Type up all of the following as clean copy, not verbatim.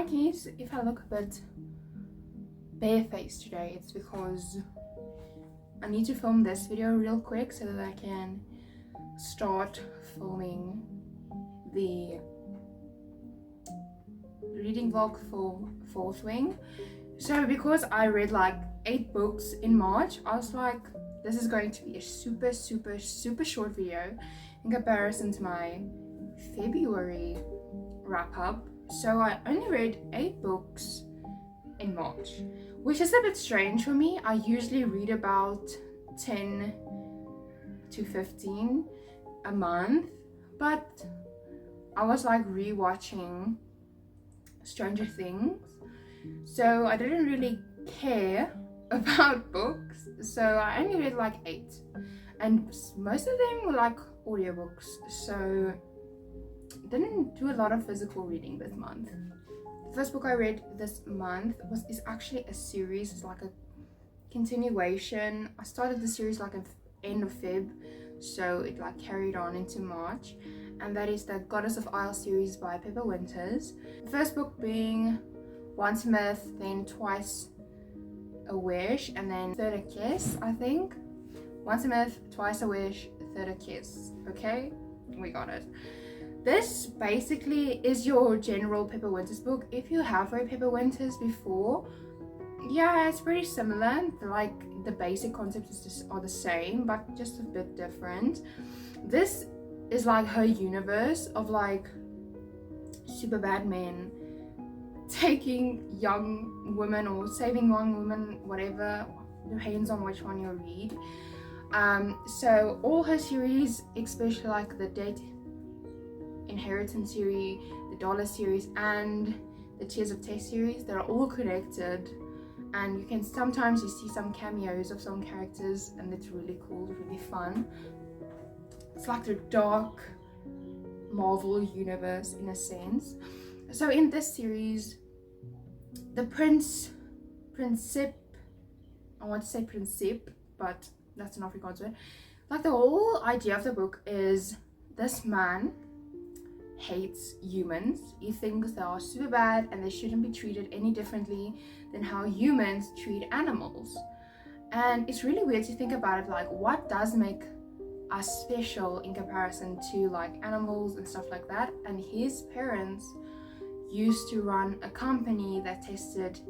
maatjies, if I look a bit barefaced today, it's because I need to film this video real quick so that I can start filming the reading vlog for Fourth Wing. So because I read like 8 books in March, I was like, this is going to be a super short video in comparison to my February wrap up. So I only read 8 books in March, which is a bit strange for me. I usually read about 10 to 15 a month, but I was like rewatching Stranger Things, so I didn't really care about books, so I only read like 8, and most of them were like audiobooks, so didn't do a lot of physical reading this month. The first book I read this month is actually a series. It's like a continuation. I started the series like at the end of Feb, so it like carried on into March, and that is the Goddess of Isle series by Pepper Winters. The first book being Once a Myth, then Twice a Wish, and then Third a Kiss, I think. Once a Myth, Twice a Wish, Third a Kiss. Okay, we got it. This basically is your general Pepper Winters book. If you have read Pepper Winters before, yeah, it's pretty similar. Like the basic concepts are the same, but just a bit different. This is like her universe of like super bad men taking young women or saving young women, whatever, depends on which one you read. So all her series, especially like the Date Inheritance series, the Dollar series, and the Tears of Tess series, they're all connected, and you can sometimes see some cameos of some characters, and it's really cool, really fun. It's like the dark Marvel universe in a sense. So in this series, the Principe, I want to say Principe, but that's an Afrikaans word. Like the whole idea of the book is this man hates humans. He thinks they are super bad and they shouldn't be treated any differently than how humans treat animals. And it's really weird to think about it, like what does make us special in comparison to like animals and stuff like that. And his parents used to run a company that tested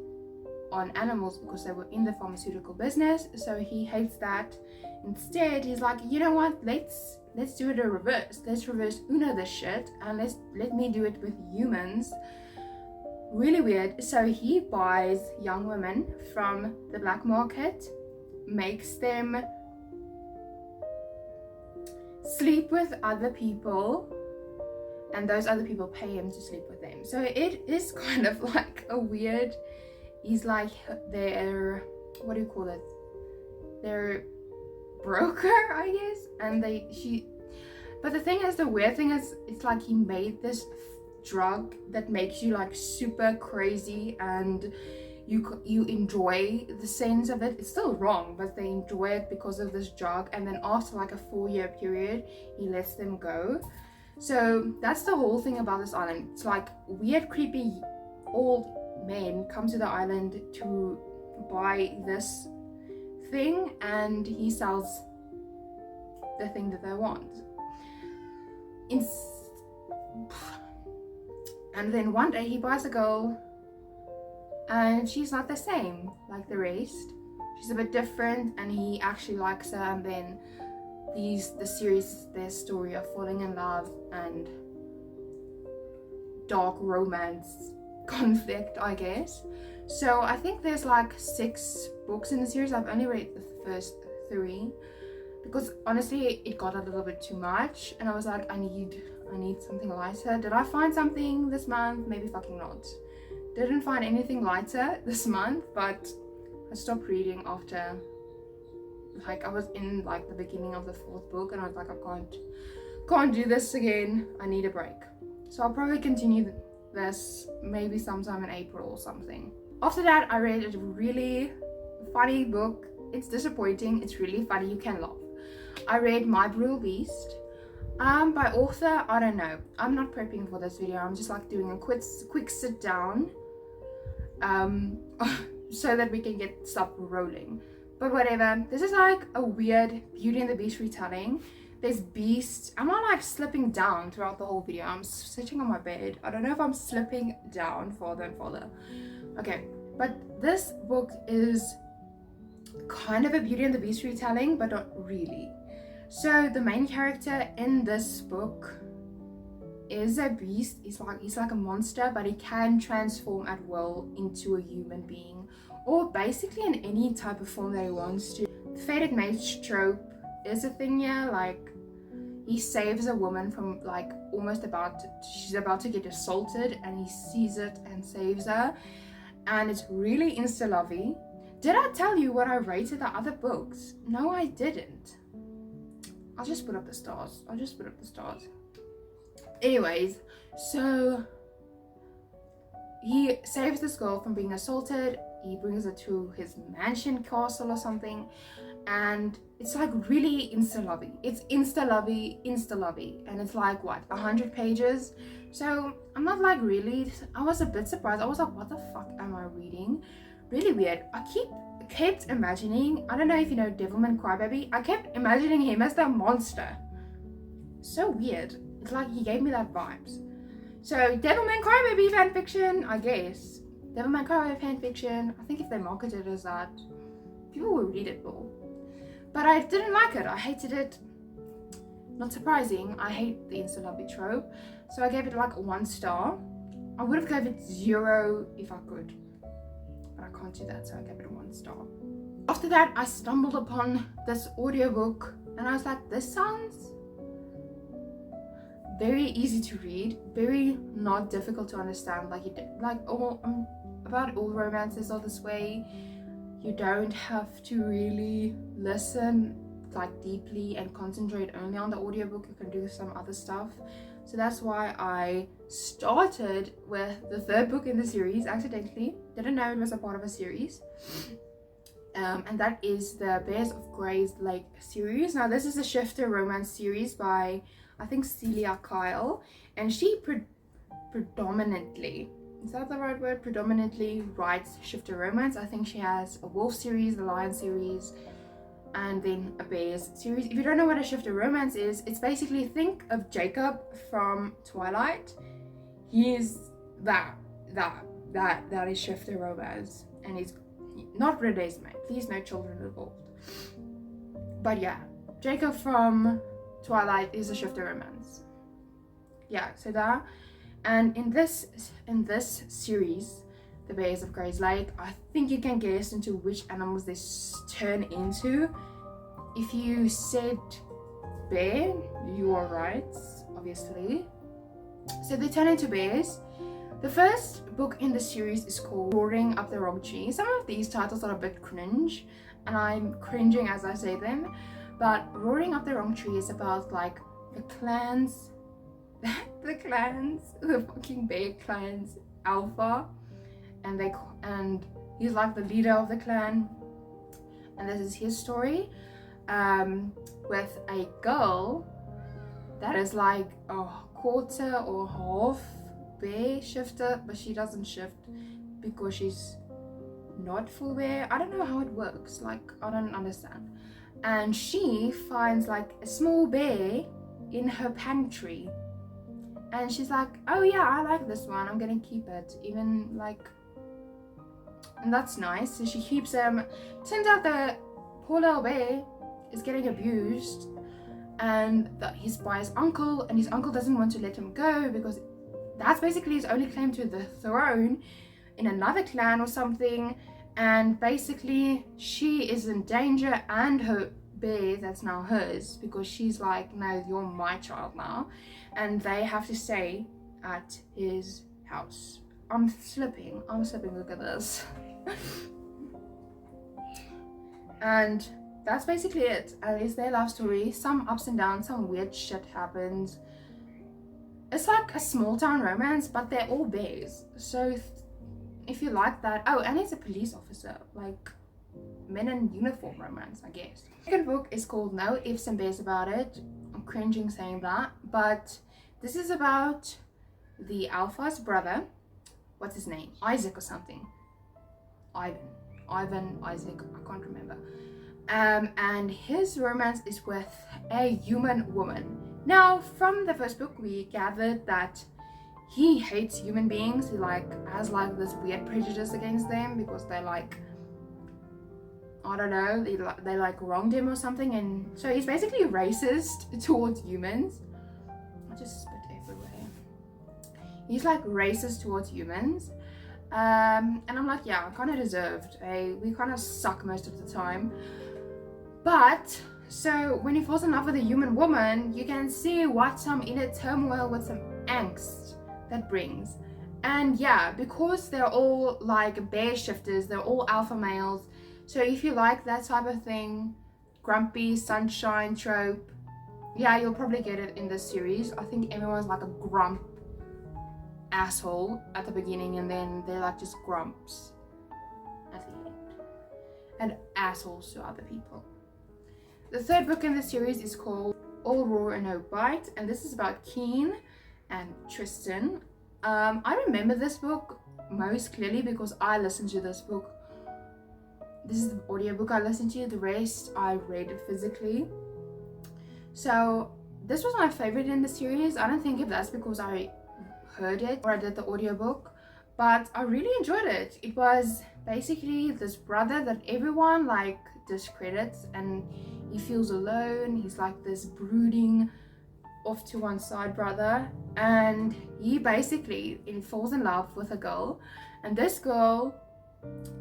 on animals because they were in the pharmaceutical business, so he hates that. Instead, he's like, you know what, let's do it in reverse. Let's reverse Uno this shit, and let me do it with humans. Really weird. So he buys young women from the black market, makes them sleep with other people, and those other people pay him to sleep with them. So it is kind of like a weird, he's like their, what do you call it, their broker, I guess. And but the thing is, the weird thing is, it's like he made this drug that makes you like super crazy, and you enjoy the sense of it. It's still wrong, but they enjoy it because of this drug, and then after like a 4-year period he lets them go. So that's the whole thing about this island. It's like weird creepy old men come to the island to buy this thing, and he sells the thing that they want. And then one day he buys a girl, and she's not the same like the rest. She's a bit different, and he actually likes her. And then the series, their story of falling in love and dark romance conflict, I guess. So I think there's like 6 books in the series. I've only read the first 3 because honestly it got a little bit too much, and I was like, I need something lighter. Did I find something this month? Maybe fucking not. Didn't find anything lighter this month, but I stopped reading after like I was in like the beginning of the 4th book, and I was like, I can't do this again. I need a break. So I'll probably continue this maybe sometime in April or something. After that, I read a really funny book. It's disappointing, it's really funny, you can laugh. I read My Brutal Beast by author, I don't know. I'm not prepping for this video, I'm just like doing a quick sit down so that we can get stuff rolling. But whatever, this is like a weird Beauty and the Beast retelling. There's beasts. I'm not like slipping down throughout the whole video. I'm sitting on my bed. I don't know if I'm slipping down farther and farther. Okay, but this book is kind of a Beauty and the Beast retelling, but not really. So the main character in this book is a beast. He's like a monster, but he can transform at will into a human being, or basically in any type of form that he wants to. The fated mate trope is a thing here. Like, he saves a woman from like she's about to get assaulted, and he sees it and saves her, and it's really insta lovey. Did I tell you what I rated the other books? No, I didn't. I'll just put up the stars. Anyways, so he saves this girl from being assaulted. He brings her to his mansion castle or something, and it's like really insta lovey. It's insta lovey, and it's like what, 100 pages. So I'm not like really. I was a bit surprised. I was like, what the fuck am I reading? Really weird. I kept imagining, I don't know if you know Devilman Crybaby, I kept imagining him as the monster. So weird. It's like he gave me that vibes. So Devilman Crybaby fanfiction, I guess. Devilman Crybaby fanfiction. I think if they marketed it as that, people will read it more. But I didn't like it. I hated it. Not surprising. I hate the insta lovey trope. So I gave it like 1 star. I would have gave it 0 if I could, but I can't do that, so I gave it 1 star. After that, I stumbled upon this audiobook, and I was like, this sounds very easy to read, very not difficult to understand. About all romances are this way. You don't have to really listen like deeply and concentrate only on the audiobook. You can do some other stuff. So that's why I started with the 3rd book in the series accidentally. Didn't know it was a part of a series. And that is the Bears of Grey's Lake series. Now this is a shifter romance series by, I think, Celia Kyle. And she predominantly, is that the right word? Predominantly writes shifter romance. I think she has a wolf series, a lion series, and then a bears series. If you don't know what a shifter romance is, it's basically, think of Jacob from Twilight. He is that is shifter romance, and he's not Renee's mate. Please, no children involved. But yeah, Jacob from Twilight is a shifter romance. Yeah, so that. And in this series, the Bears of Grey's Lake, I think you can guess into which animals they turn into. If you said bear, you are right, obviously. So they turn into bears. The first book in the series is called Roaring Up the Wrong Tree. Some of these titles are a bit cringe, and I'm cringing as I say them. But Roaring Up the Wrong Tree is about like the clans, the fucking bear clans, Alpha, and he's like the leader of the clan, and this is his story, with a girl that is like a quarter or half bear shifter, but she doesn't shift because she's not full bear. I don't know how it works, like I don't understand. And she finds like a small bear in her pantry, and she's like, oh yeah, I like this one, I'm gonna keep it, even like, and that's nice. So she keeps him. Turns out the poor little bear is getting abused, and he's by his uncle, and his uncle doesn't want to let him go because that's basically his only claim to the throne in another clan or something. And basically she is in danger, and her bear that's now hers, because she's like, no, you're my child now, and they have to stay at his house. I'm slipping, look at this. And that's basically it. And it's their love story. Some ups and downs, some weird shit happens. It's like a small town romance, but they're all bears. So if you like that, oh, and he's a police officer, like men in uniform romance, I guess. The second book is called No Ifs and Bears About It. I'm cringing saying that, but this is about the Alpha's brother. What's his name? Isaac or something. Isaac, I can't remember. And his romance is with a human woman. Now, from the first book, we gathered that he hates human beings. He has this weird prejudice against them because they I don't know, they wronged him or something, and so he's basically racist towards humans. I just spit everywhere. He's racist towards humans. And I'm like, yeah, kind of deserved. We kind of suck most of the time. But so when he falls in love with a human woman, you can see what some inner turmoil with some angst that brings. And yeah, because they're all bear shifters, they're all alpha males. So if you like that type of thing, grumpy sunshine trope, yeah, you'll probably get it in this series. I think everyone's a grump asshole at the beginning, and then they're just grumps at the end, and assholes to other people. The third book in the series is called All Roar and No Bite, and this is about Keen and Tristan. I remember this book most clearly because I listened to this book. This is the audiobook I listened to, the rest I read physically. So this was my favorite in the series. I don't think if that's because I heard it or I did the audiobook, but I really enjoyed it. It was basically this brother that everyone discredits, and he feels alone. He's this brooding, off to one side brother, and he basically falls in love with a girl, and this girl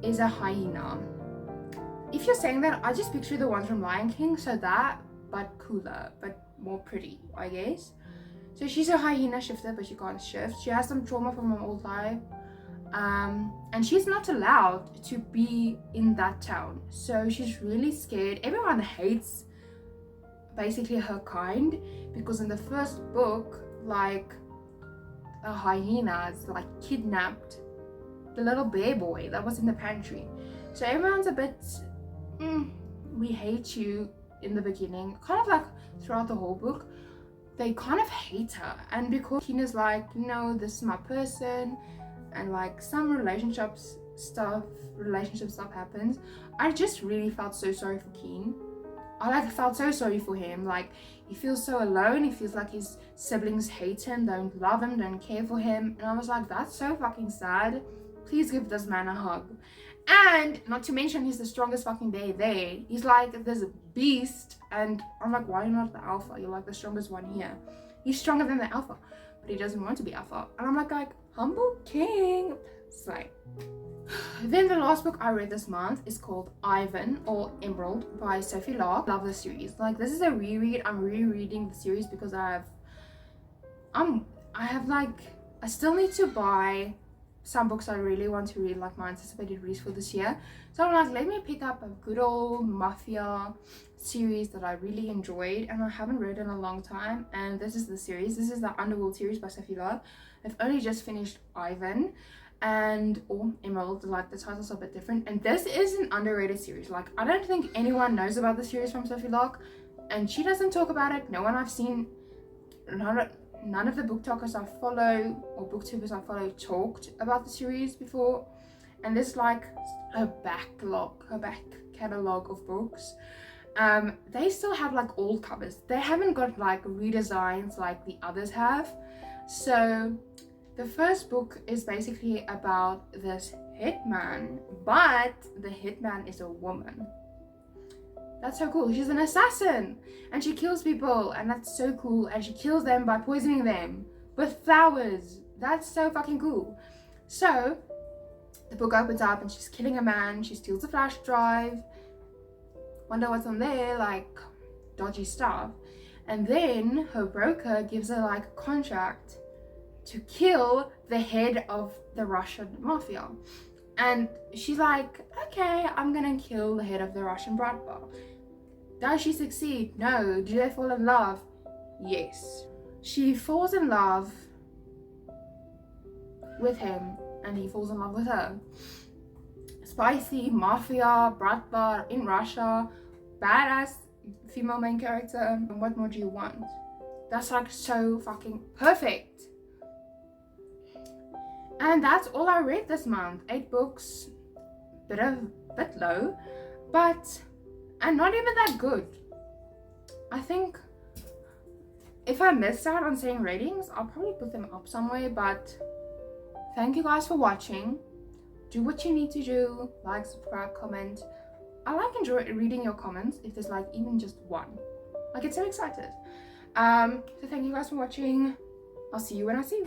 is a hyena. If you're saying that, I just picture the ones from Lion King, so that, but cooler, but more pretty, I guess. So she's a hyena shifter, but she can't shift. She has some trauma from her old life. And she's not allowed to be in that town. So she's really scared. Everyone hates basically her kind, because in the first book, a hyena is kidnapped the little bear boy that was in the pantry. So everyone's a bit, we hate you in the beginning. Kind of throughout the whole book, they kind of hate her. And because Tina's no, this is my person, and some relationship stuff happens, I just really felt so sorry for Keen. I felt so sorry for him. He feels so alone. He feels like his siblings hate him, don't love him, don't care for him. And I was that's so fucking sad. Please give this man a hug. And not to mention, he's the strongest fucking bear there. He's this beast, and I'm why are you not the alpha? You're the strongest one here. He's stronger than the alpha, but he doesn't want to be alpha. And I'm humble king. Slay. Then the last book I read this month is called Ivan or Emerald by Sophie Lark. Love the series. This is a reread. I'm rereading the series because I still need to buy some books I really want to read, my anticipated reads for this year. So I'm let me pick up a good old mafia series that I really enjoyed and I haven't read in a long time. And this is the series. This is the Underworld series by Sophie Lark. I've only just finished Ivan or Emerald. The titles are a bit different. And this is an underrated series. I don't think anyone knows about the series from Sophie Lark, and she doesn't talk about it. No one I've seen, none of the booktokers I follow or booktubers I follow talked about the series before. And this her back catalog of books. They still have old covers. They haven't got redesigns like the others have. So the first book is basically about this hitman, but the hitman is a woman. That's so cool. She's an assassin and she kills people, and that's so cool. And she kills them by poisoning them with flowers. That's so fucking cool. So the book opens up and she's killing a man. She steals a flash drive. Wonder what's on there, dodgy stuff. And then her broker gives her a contract to kill the head of the Russian mafia. And she's okay, I'm gonna kill the head of the Russian bratva. Does she succeed? No. Do they fall in love? Yes. She falls in love with him and he falls in love with her. Spicy mafia bratva in Russia, badass female main character. What more do you want? That's so fucking perfect. And that's all I read this month. 8 books. bit low, and not even that good. I think if I missed out on saying ratings, I'll probably put them up somewhere. But thank you guys for watching. Do what you need to do. Like, subscribe, comment. I enjoy reading your comments if there's like even just one. I get so excited. So thank you guys for watching. I'll see you when I see you.